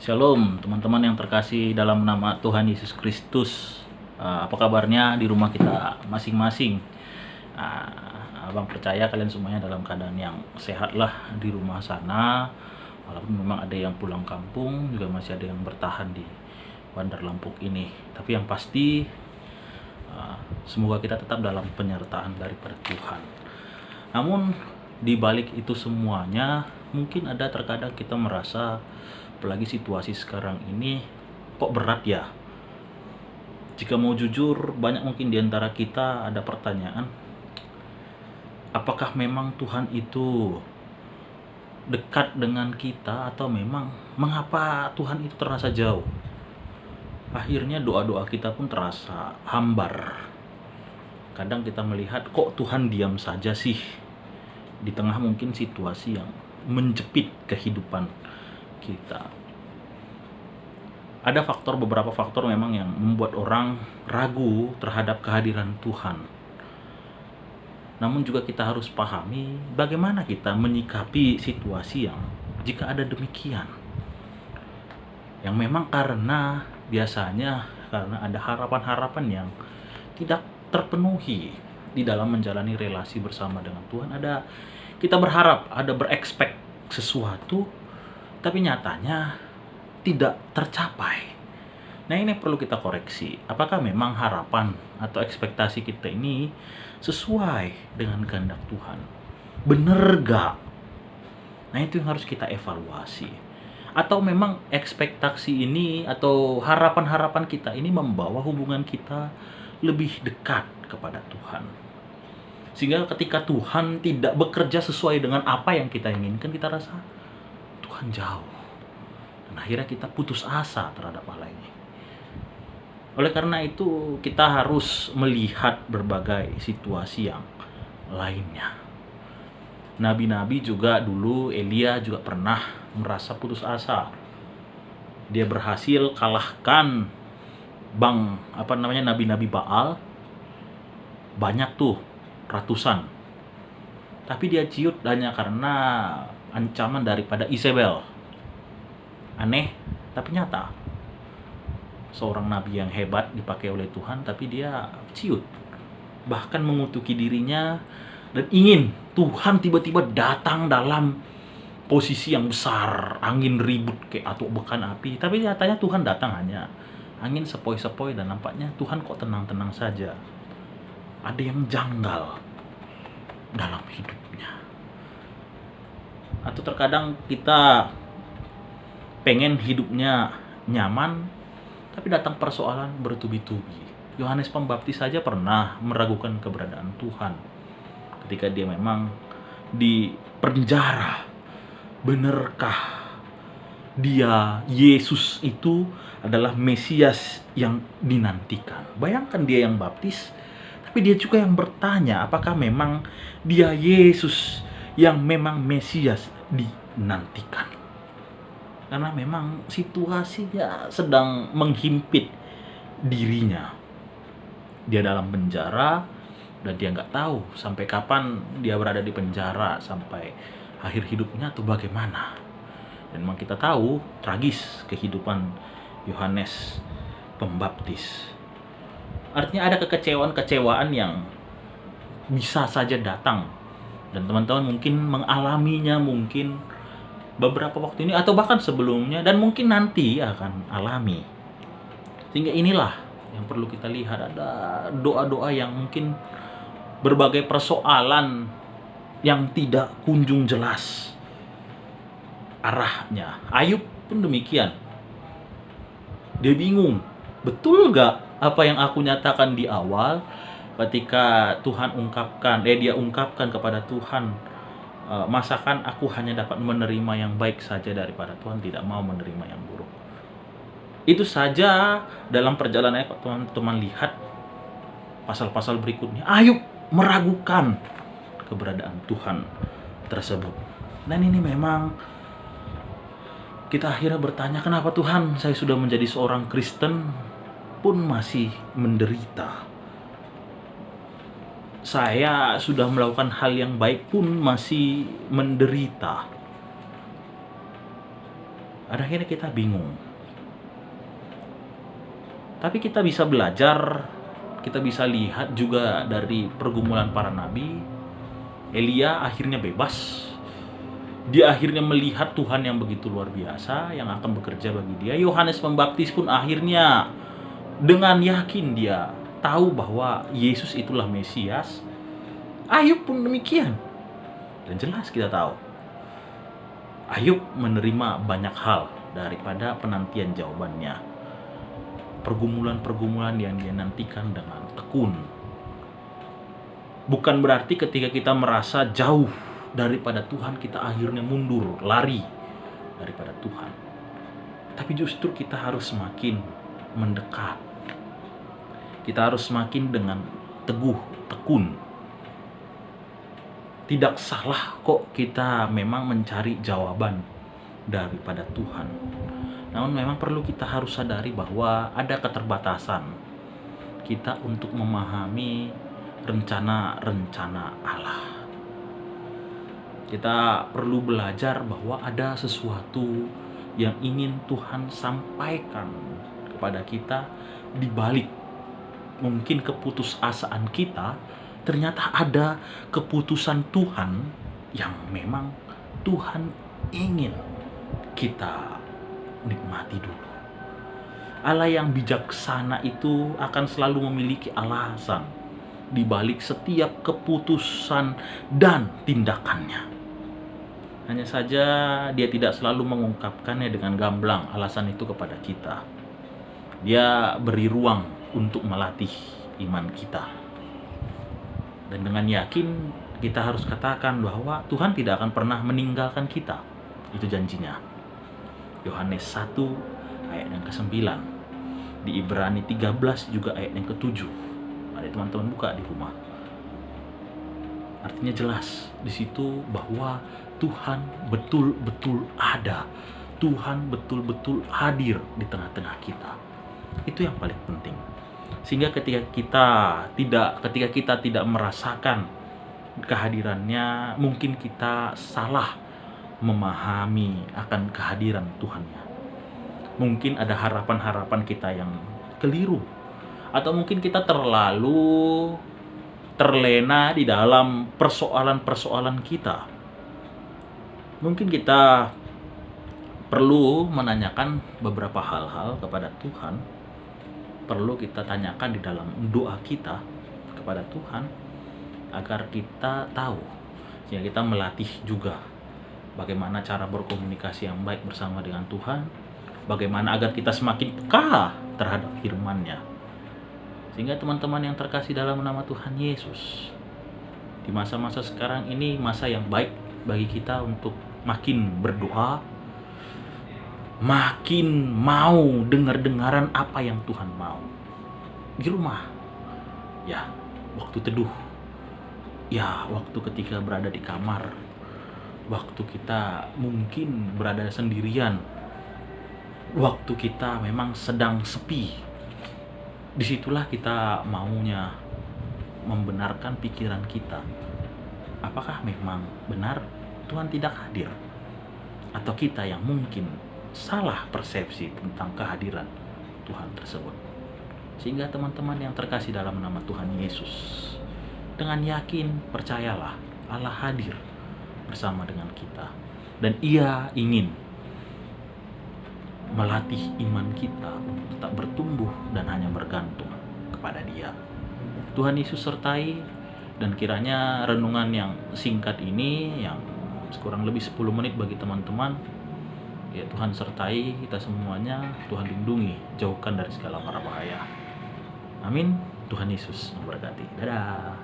Shalom teman-teman yang terkasih dalam nama Tuhan Yesus Kristus. Apa kabarnya di rumah kita masing-masing? Abang percaya kalian semuanya dalam keadaan yang sehat lah di rumah sana. Walaupun memang ada yang pulang kampung, juga masih ada yang bertahan di Bandar Lampung ini. Tapi yang pasti semoga kita tetap dalam penyertaan daripada Tuhan. Namun di balik itu semuanya, mungkin ada terkadang kita merasa, apalagi situasi sekarang ini, kok berat ya? Jika mau jujur, banyak mungkin di antara kita ada pertanyaan, apakah memang Tuhan itu dekat dengan kita, atau memang mengapa Tuhan itu terasa jauh? Akhirnya doa-doa kita pun terasa hambar. Kadang kita melihat, kok Tuhan diam saja sih di tengah mungkin situasi yang menjepit kehidupan kita. Ada beberapa faktor memang yang membuat orang ragu terhadap kehadiran Tuhan. Namun juga kita harus pahami bagaimana kita menyikapi situasi yang jika ada demikian. Yang memang biasanya karena ada harapan-harapan yang tidak terpenuhi di dalam menjalani relasi bersama dengan Tuhan. Kita berharap, berekspek sesuatu, tapi nyatanya tidak tercapai. Nah, ini perlu kita koreksi. Apakah memang harapan atau ekspektasi kita ini sesuai dengan kehendak Tuhan? Bener gak? Nah, itu yang harus kita evaluasi. Atau memang ekspektasi ini atau harapan-harapan kita ini membawa hubungan kita lebih dekat kepada Tuhan. Sehingga ketika Tuhan tidak bekerja sesuai dengan apa yang kita inginkan, kita rasa Tuhan jauh. Dan akhirnya kita putus asa terhadap hal ini. Oleh karena itu, kita harus melihat berbagai situasi yang lainnya. Nabi-nabi juga dulu, Elia juga pernah merasa putus asa. Dia berhasil kalahkan nabi-nabi Baal. Banyak tuh, ratusan. Tapi dia ciut hanya karena ancaman daripada Isabel. Aneh, tapi nyata. Seorang nabi yang hebat dipakai oleh Tuhan, tapi dia ciut. Bahkan mengutuki dirinya dan ingin Tuhan tiba-tiba datang dalam posisi yang besar, angin ribut kayak atau bekan api. Tapi nyatanya Tuhan datang hanya angin sepoi-sepoi, dan nampaknya Tuhan kok tenang-tenang saja. Ada yang janggal dalam hidupnya. Atau terkadang kita pengen hidupnya nyaman, tapi datang persoalan bertubi-tubi. Yohanes Pembaptis saja pernah meragukan keberadaan Tuhan ketika dia memang di penjara. Benarkah dia, Yesus itu adalah Mesias yang dinantikan? Bayangkan, dia yang baptis, tapi dia juga yang bertanya, apakah memang dia Yesus yang memang Mesias dinantikan? Karena memang situasinya sedang menghimpit dirinya. Dia dalam penjara, dan dia nggak tahu sampai kapan dia berada di penjara, sampai akhir hidupnya atau bagaimana. Dan memang kita tahu tragis kehidupan Yohanes Pembaptis. Artinya ada kekecewaan yang bisa saja datang, dan teman-teman mungkin mengalaminya, mungkin beberapa waktu ini atau bahkan sebelumnya, dan mungkin nanti akan alami. Sehingga inilah yang perlu kita lihat. Ada doa-doa yang mungkin berbagai persoalan yang tidak kunjung jelas arahnya. Ayub pun demikian. Dia bingung, betul gak apa yang aku nyatakan di awal ketika dia ungkapkan kepada Tuhan, masakan aku hanya dapat menerima yang baik saja daripada Tuhan, tidak mau menerima yang buruk. Itu saja dalam perjalanan teman-teman lihat pasal-pasal berikutnya, Ayub meragukan keberadaan Tuhan tersebut. Dan ini memang kita akhirnya bertanya, kenapa Tuhan, saya sudah menjadi seorang Kristen pun masih menderita? Saya sudah melakukan hal yang baik pun masih menderita. Ada akhirnya kita bingung. Tapi kita bisa belajar, kita bisa lihat juga dari pergumulan para nabi. Elia akhirnya bebas. Dia akhirnya melihat Tuhan yang begitu luar biasa yang akan bekerja bagi dia. Yohanes Pembaptis pun akhirnya dengan yakin dia tahu bahwa Yesus itulah Mesias. Ayub pun demikian. Dan jelas kita tahu Ayub menerima banyak hal daripada penantian jawabannya. Pergumulan-pergumulan yang dia nantikan dengan tekun. Bukan berarti ketika kita merasa jauh daripada Tuhan, kita akhirnya mundur, lari daripada Tuhan. Tapi justru kita harus semakin mendekat. Kita harus semakin dengan teguh, tekun. Tidak salah kok kita memang mencari jawaban daripada Tuhan. Namun memang perlu kita harus sadari bahwa ada keterbatasan kita untuk memahami rencana-rencana Allah. Kita perlu belajar bahwa ada sesuatu yang ingin Tuhan sampaikan kepada kita di balik mungkin keputusasaan kita. Ternyata ada keputusan Tuhan yang memang Tuhan ingin kita nikmati dulu. Allah yang bijaksana itu akan selalu memiliki alasan di balik setiap keputusan dan tindakannya. Hanya saja dia tidak selalu mengungkapkannya dengan gamblang alasan itu kepada kita. Dia beri ruang untuk melatih iman kita. Dan dengan yakin kita harus katakan bahwa Tuhan tidak akan pernah meninggalkan kita. Itu janjinya. Yohanes 1 ayat yang ke-9. Di Ibrani 13 juga ayat yang ke-7. Mari teman-teman buka di rumah. Artinya jelas di situ bahwa Tuhan betul-betul ada. Tuhan betul-betul hadir di tengah-tengah kita. Itu yang paling penting. Sehingga ketika kita tidak merasakan kehadirannya, mungkin kita salah memahami akan kehadiran Tuhannya. Mungkin ada harapan-harapan kita yang keliru, atau mungkin kita terlalu terlena di dalam persoalan-persoalan kita. Mungkin kita perlu menanyakan beberapa hal-hal kepada Tuhan. Perlu kita tanyakan di dalam doa kita kepada Tuhan agar kita tahu, sehingga kita melatih juga bagaimana cara berkomunikasi yang baik bersama dengan Tuhan, bagaimana agar kita semakin peka terhadap firman-Nya. Sehingga teman-teman yang terkasih dalam nama Tuhan Yesus, di masa-masa sekarang ini masa yang baik bagi kita untuk makin berdoa, makin mau dengar-dengaran apa yang Tuhan mau. Di rumah, ya, waktu teduh, ya, waktu ketika berada di kamar, waktu kita mungkin berada sendirian, waktu kita memang sedang sepi. Disitulah kita maunya membenarkan pikiran kita. Apakah memang benar Tuhan tidak hadir? Atau kita yang mungkin salah persepsi tentang kehadiran Tuhan tersebut? Sehingga teman-teman yang terkasih dalam nama Tuhan Yesus, dengan yakin percayalah Allah hadir bersama dengan kita. Dan Ia ingin melatih iman kita untuk tetap bertumbuh dan hanya bergantung kepada Dia. Tuhan Yesus sertai, dan kiranya renungan yang singkat ini, yang kurang lebih 10 menit bagi teman-teman, ya Tuhan sertai kita semuanya, Tuhan lindungi, jauhkan dari segala mara bahaya. Amin. Tuhan Yesus memberkati. Dadah.